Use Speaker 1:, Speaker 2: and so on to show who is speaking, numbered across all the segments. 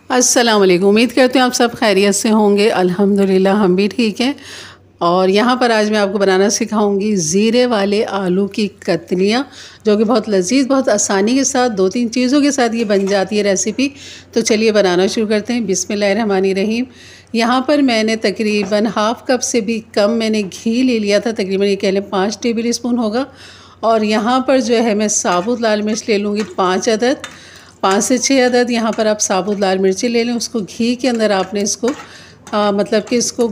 Speaker 1: अस्सलाम वालेकुम। उम्मीद करती हूँ आप सब खैरियत से होंगे। अल्हम्दुलिल्लाह हम भी ठीक हैं। और यहाँ पर आज मैं आपको बनाना सिखाऊंगी ज़ीरे वाले आलू की कतलियाँ, जो कि बहुत लजीज, बहुत आसानी के साथ 2-3 चीज़ों के साथ ये बन जाती है रेसिपी। तो चलिए बनाना शुरू करते हैं। बिस्मिल्लाहिर्रहमानिर्रहीम। यहाँ पर मैंने तकरीबन हाफ़ कप से भी कम मैंने घी ले लिया था, तकरीबन ये कह लें 5 टेबल स्पून होगा। और यहाँ पर जो है मैं साबुत लाल मिर्च ले लूँगी 5 अदद, 5 से 6 अदद यहाँ पर आप साबुत लाल मिर्ची ले लें। उसको घी के अंदर आपने इसको मतलब कि इसको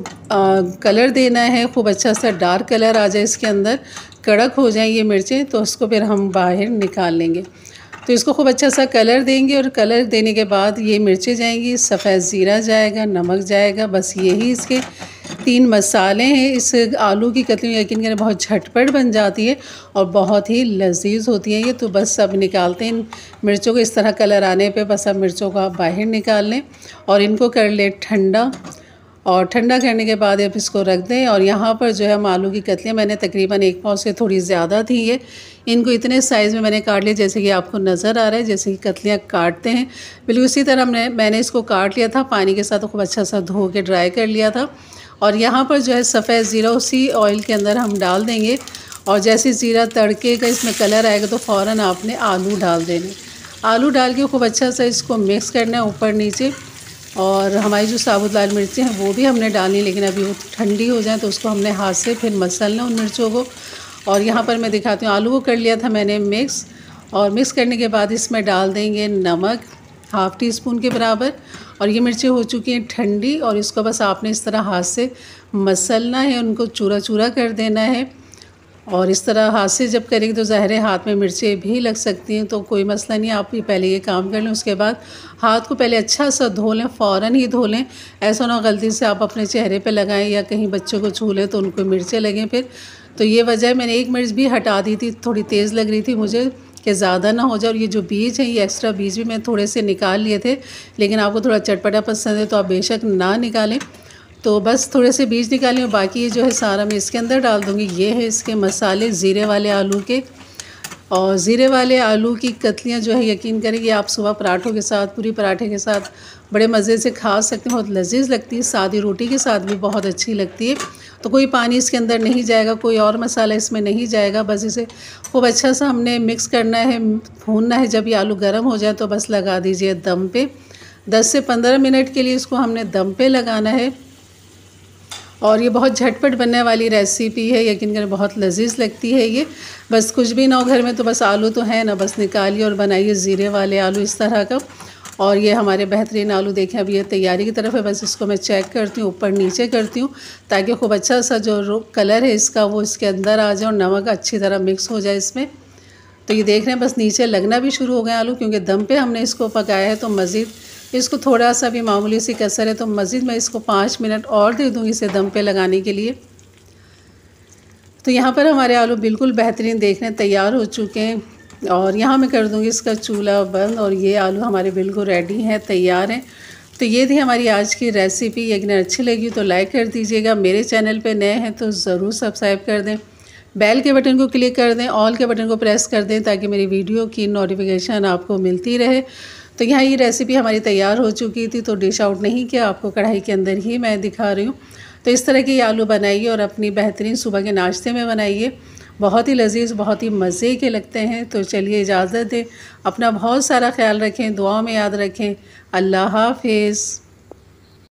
Speaker 1: कलर देना है, खूब अच्छा सा डार्क कलर आ जाए इसके अंदर, कड़क हो जाए ये मिर्चें, तो उसको फिर हम बाहर निकाल लेंगे। तो इसको खूब अच्छा सा कलर देंगे और कलर देने के बाद ये मिर्चें जाएंगी, सफ़ेद ज़ीरा जाएगा, नमक जाएगा। बस यही इसके 3 मसाले हैं। इस आलू की कतली यकीन करें बहुत झटपट बन जाती है और बहुत ही लजीज होती है ये। तो बस अब निकालते हैं इन मिर्चों को। इस तरह कलर आने पे बस अब मिर्चों को आप बाहर निकाल लें और इनको कर लें ठंडा। और ठंडा करने के बाद अब इसको रख दें। और यहाँ पर जो है हम आलू की कतलियाँ मैंने तकरीबन 1 पाव से थोड़ी ज़्यादा थी ये, इनको इतने साइज़ में मैंने काट लिया जैसे कि आपको नज़र आ रहा है, जैसे कि कतलियाँ काटते हैं बिल्कुल उसी तरह मैंने इसको काट लिया था। पानी के साथ खूब अच्छा सा धो के ड्राई कर लिया था। और यहाँ पर जो है सफ़ेद ज़ीरा उसी ऑयल के अंदर हम डाल देंगे। और जैसे ज़ीरा तड़के का इसमें कलर आएगा तो फ़ौरन आपने आलू डाल देने। आलू डाल के खूब अच्छा सा इसको मिक्स करना है ऊपर नीचे। और हमारी जो साबुत लाल मिर्चें हैं वो भी हमने डालनी, लेकिन अभी वो ठंडी हो जाए तो उसको हमने हाथ से फिर मसलना उन मिर्चों को। और यहाँ पर मैं दिखाती हूँ, आलू को कर लिया था मैंने मिक्स। और मिक्स करने के बाद इसमें डाल देंगे नमक हाफ़ टी स्पून के बराबर। और ये मिर्चें हो चुकी हैं ठंडी और इसको बस आपने इस तरह हाथ से मसलना है, उनको चूरा चूरा कर देना है। और इस तरह हाथ से जब करेंगे तो ज़ाहिर है हाथ में मिर्चें भी लग सकती हैं, तो कोई मसला नहीं, आप पहले ये काम कर लें। उसके बाद हाथ को पहले अच्छा सा धो लें, फ़ौरन ही धो लें। ऐसा ना गलती से आप अपने चेहरे पे लगाएं या कहीं बच्चों को छू लें तो उनको मिर्चें लगें फिर। तो ये वजह है, मैंने 1 मिर्च भी हटा दी थी, थोड़ी तेज़ लग रही थी मुझे कि ज़्यादा ना हो जाए। और ये जो बीज हैं, ये एक्स्ट्रा बीज भी मैं थोड़े से निकाल लिए थे, लेकिन आपको थोड़ा चटपटा पसंद है तो आप बेशक ना निकालें। तो बस थोड़े से बीज निकालें और बाकी ये जो है सारा मैं इसके अंदर डाल दूँगी। ये है इसके मसाले ज़ीरे वाले आलू के। और ज़ीरे वाले आलू की कतलियाँ जो है यकीन करें कि आप सुबह पराठों के साथ, पूरी पराठे के साथ बड़े मज़े से खा सकते हैं। बहुत लजीज लगती है, सादी रोटी के साथ भी बहुत अच्छी लगती है। तो कोई पानी इसके अंदर नहीं जाएगा, कोई और मसाला इसमें नहीं जाएगा। बस इसे खूब अच्छा सा हमने मिक्स करना है, भूनना है। जब ये आलू गर्म हो जाए तो बस लगा दीजिए दम पे। 10 से 15 मिनट के लिए इसको हमने दम पे लगाना है। और ये बहुत झटपट बनने वाली रेसिपी है, यकीन करें बहुत लजीज लगती है ये। बस कुछ भी ना हो घर में तो बस आलू तो है ना, बस निकालिए और बनाइए ज़ीरे वाले आलू इस तरह का। और ये हमारे बेहतरीन आलू देखें अभी ये तैयारी की तरफ है। बस इसको मैं चेक करती हूँ, ऊपर नीचे करती हूँ, ताकि खूब अच्छा सा जो कलर है इसका वो इसके अंदर आ जाए और नमक अच्छी तरह मिक्स हो जाए इसमें। तो ये देख रहे हैं बस नीचे लगना भी शुरू हो गए आलू, क्योंकि दम पे हमने इसको पकाया है। तो मज़ीद इसको थोड़ा सा भी मामूली सी कसर है तो मज़ीद मैं इसको 5 मिनट और दे दूँगी इसे दम पे लगाने के लिए। तो यहाँ पर हमारे आलू बिल्कुल बेहतरीन देखने तैयार हो चुके हैं। और यहाँ मैं कर दूँगी इसका चूल्हा बंद और ये आलू हमारे बिल्कुल रेडी हैं, तैयार हैं। तो ये थी हमारी आज की रेसिपी। अगर अच्छी लगी तो लाइक कर दीजिएगा, मेरे चैनल पे नए हैं तो ज़रूर सब्सक्राइब कर दें, बेल के बटन को क्लिक कर दें, ऑल के बटन को प्रेस कर दें ताकि मेरी वीडियो की नोटिफिकेशन आपको मिलती रहे। तो यहाँ ये रेसिपी हमारी तैयार हो चुकी थी, तो डिश आउट नहीं किया, आपको कढ़ाई के अंदर ही मैं दिखा रही हूँ। तो इस तरह के आलू बनाइए और अपनी बेहतरीन सुबह के नाश्ते में बनाइए, बहुत ही लजीज, बहुत ही मज़े के लगते हैं। तो चलिए इजाज़त दें, अपना बहुत सारा ख्याल रखें, दुआ में याद रखें। अल्लाह हाफ़िज़।